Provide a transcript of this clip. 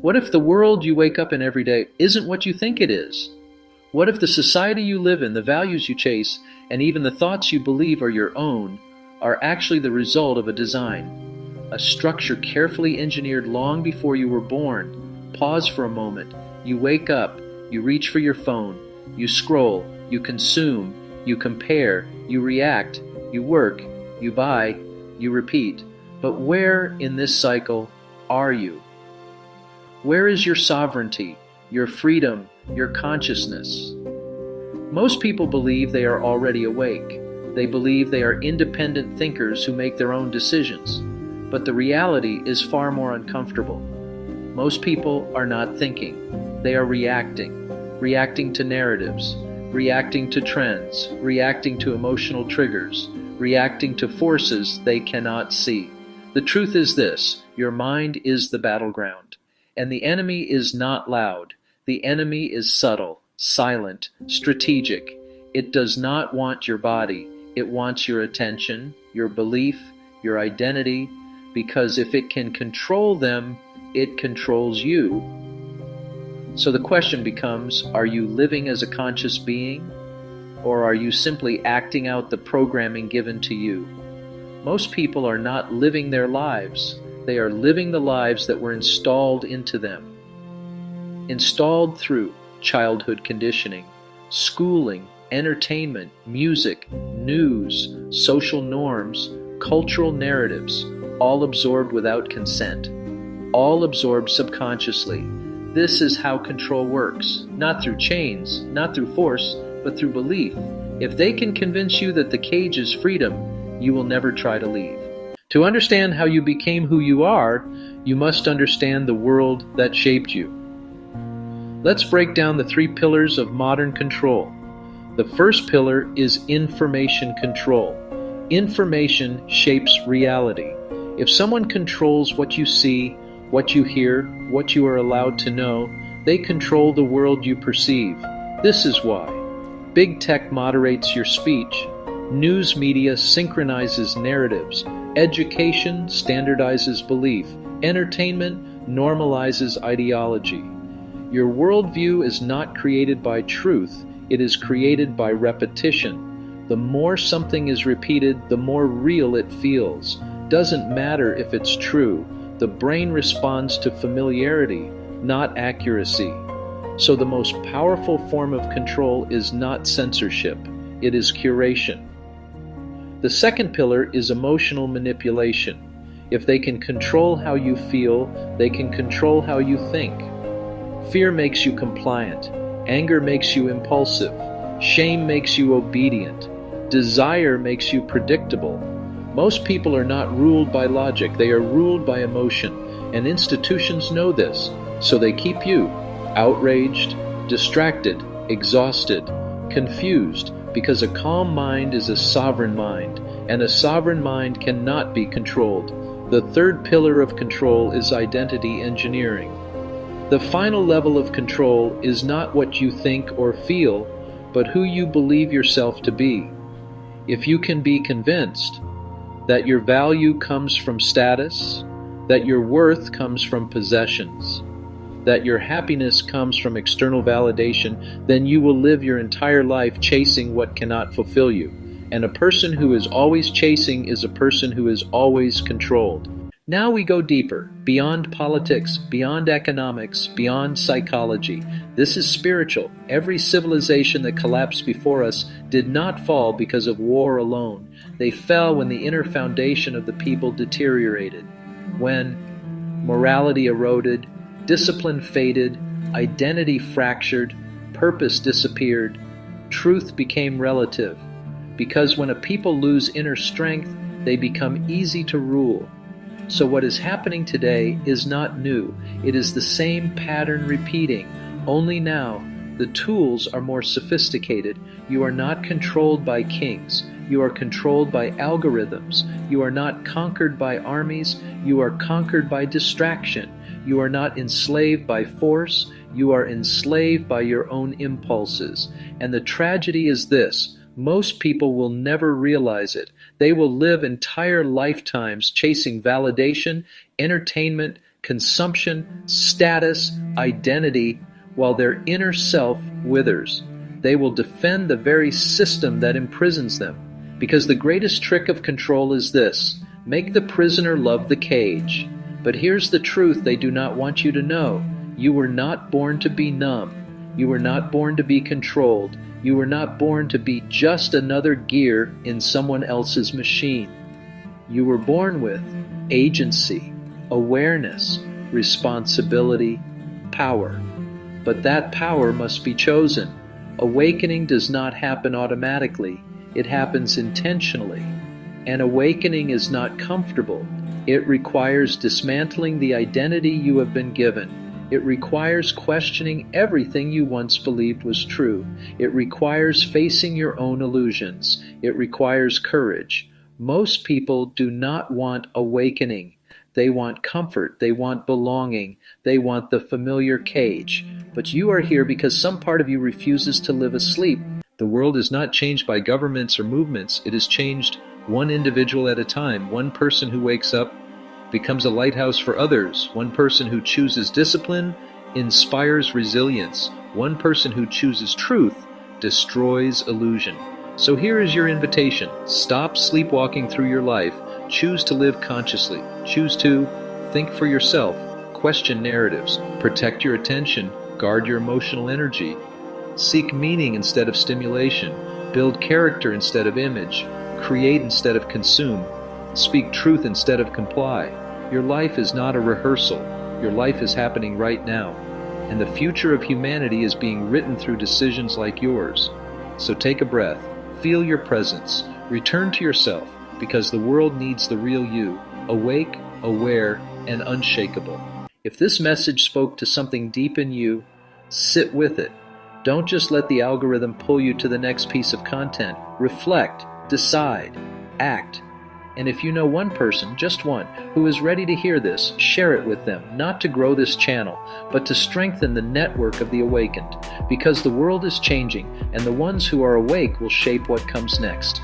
What if the world you wake up in every day isn't what you think it is? What if the society you live in, the values you chase, and even the thoughts you believe are your own, are actually the result of a design? A structure carefully engineered long before you were born. Pause for a moment. You wake up, you reach for your phone, you scroll, you consume, you compare, you react, you work, you buy, you repeat. But where in this cycle are you? Where is your sovereignty, your freedom, your consciousness? Most people believe they are already awake. They believe they are independent thinkers who make their own decisions. But the reality is far more uncomfortable. Most people are not thinking. They are reacting to narratives, reacting to trends, reacting to emotional triggers, reacting to forces they cannot see. The truth is this: your mind is the battleground, and the enemy is not loud. The enemy is subtle, silent, strategic. It does not want your body. It wants your attention, your belief, your identity, because if it can control them, it controls you. So the question becomes, are you living as a conscious being, or are you simply acting out the programming given to you? Most people are not living their lives. They are living the lives that were installed into them. Installed through childhood conditioning, schooling, entertainment, music, news, social norms, cultural narratives, all absorbed without consent, all absorbed subconsciously. This is how control works, not through chains, not through force, but through belief. If they can convince you that the cage is freedom, you will never try to leave. To understand how you became who you are, you must understand the world that shaped you. Let's break down the 3 pillars of modern control. The first pillar is information control. Information shapes reality. If someone controls what you see, what you hear, what you are allowed to know, they control the world you perceive. This is why big tech moderates your speech, news media synchronizes narratives, education standardizes belief, entertainment normalizes ideology. Your worldview is not created by truth, it is created by repetition. The more something is repeated, the more real it feels. Doesn't matter if it's true. The brain responds to familiarity, not accuracy. So the most powerful form of control is not censorship, it is curation. The second pillar is emotional manipulation. If they can control how you feel, they can control how you think. Fear makes you compliant. Anger makes you impulsive. Shame makes you obedient. Desire makes you predictable. Most people are not ruled by logic, they are ruled by emotion, and institutions know this, so they keep you outraged, distracted, exhausted, confused, because a calm mind is a sovereign mind, and a sovereign mind cannot be controlled. The third pillar of control is identity engineering. The final level of control is not what you think or feel, but who you believe yourself to be. If you can be convinced that your value comes from status, that your worth comes from possessions, that your happiness comes from external validation, then you will live your entire life chasing what cannot fulfill you. And a person who is always chasing is a person who is always controlled. Now we go deeper, beyond politics, beyond economics, beyond psychology. This is spiritual. Every civilization that collapsed before us did not fall because of war alone. They fell when the inner foundation of the people deteriorated, when morality eroded, discipline faded, identity fractured, purpose disappeared, truth became relative. Because when a people lose inner strength, they become easy to rule. So what is happening today is not new. It is the same pattern repeating, only now the tools are more sophisticated. You are not controlled by kings. You are controlled by algorithms. You are not conquered by armies. You are conquered by distraction. You are not enslaved by force. You are enslaved by your own impulses. And the tragedy is this: most people will never realize it. They will live entire lifetimes chasing validation, entertainment, consumption, status, identity, while their inner self withers. They will defend the very system that imprisons them, because the greatest trick of control is this: make the prisoner love the cage. But here's the truth they do not want you to know. You were not born to be numb. You were not born to be controlled. You were not born to be just another gear in someone else's machine. You were born with agency, awareness, responsibility, power. But that power must be chosen. Awakening does not happen automatically. It happens intentionally. And awakening is not comfortable. It requires dismantling the identity you have been given. It requires questioning everything you once believed was true. It requires facing your own illusions. It requires courage. Most people do not want awakening. They want comfort. They want belonging. They want the familiar cage. But you are here because some part of you refuses to live asleep. The world is not changed by governments or movements. It is changed one individual at a time. One person who wakes up becomes a lighthouse for others. One person who chooses discipline inspires resilience. One person who chooses truth destroys illusion. So here is your invitation. Stop sleepwalking through your life. Choose to live consciously. Choose to think for yourself. Question narratives. Protect your attention. Guard your emotional energy. Seek meaning instead of stimulation. Build character instead of image. Create instead of consume. Speak truth instead of comply. Your life is not a rehearsal. Your life is happening right now. And the future of humanity is being written through decisions like yours. So take a breath. Feel your presence. Return to yourself, because the world needs the real you, awake, aware, and unshakable. If this message spoke to something deep in you, sit with it. Don't just let the algorithm pull you to the next piece of content. Reflect, decide, act. And if you know one person, just one, who is ready to hear this, share it with them, not to grow this channel, but to strengthen the network of the awakened. Because the world is changing, and the ones who are awake will shape what comes next.